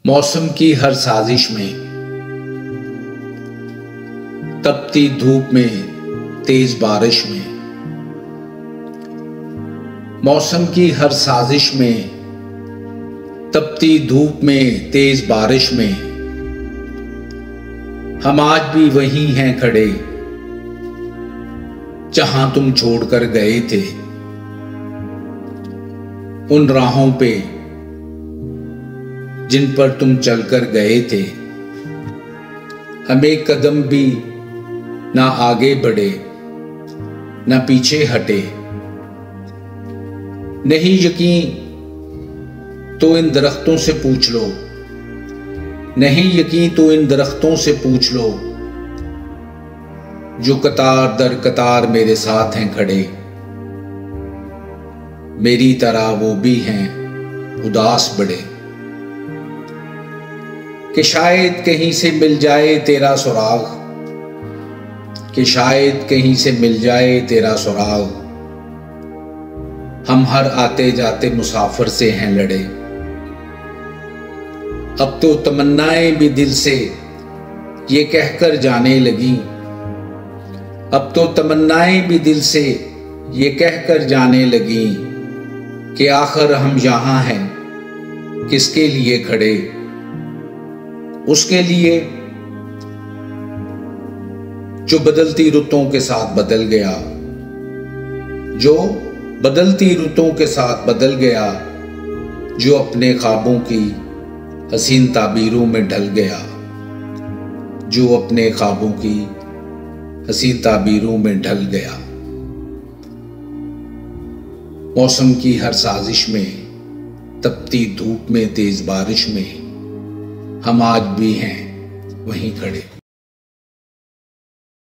मौसम की हर साजिश में, तपती धूप में, तेज बारिश में। मौसम की हर साजिश में, तपती धूप में, तेज बारिश में। हम आज भी वहीं हैं खड़े जहां तुम छोड़कर गए थे, उन राहों पे जिन पर तुम चलकर गए थे। हम एक कदम भी ना आगे बढ़े ना पीछे हटे। नहीं यकीन तो इन दरख्तों से पूछ लो, नहीं यकीन तो इन दरख्तों से पूछ लो, जो कतार दर कतार मेरे साथ हैं खड़े। मेरी तरह वो भी हैं उदास बड़े, कि शायद कहीं से मिल जाए तेरा सुराग, कि शायद कहीं से मिल जाए तेरा सुराग। हम हर आते जाते मुसाफिर से हैं लड़े। अब तो तमन्नाएं भी दिल से ये कहकर जाने लगी, अब तो तमन्नाएं भी दिल से ये कहकर जाने लगी, कि आखिर हम यहां हैं किसके लिए खड़े। उसके लिए जो बदलती रुतों के साथ बदल गया, जो बदलती रुतों के साथ बदल गया, जो अपने ख्वाबों की हसीन ताबीरों में ढल गया, जो अपने ख्वाबों की हसीन ताबीरों में ढल गया। मौसम की हर साजिश में, तपती धूप में, तेज बारिश में, हम आज भी हैं वहीं खड़े।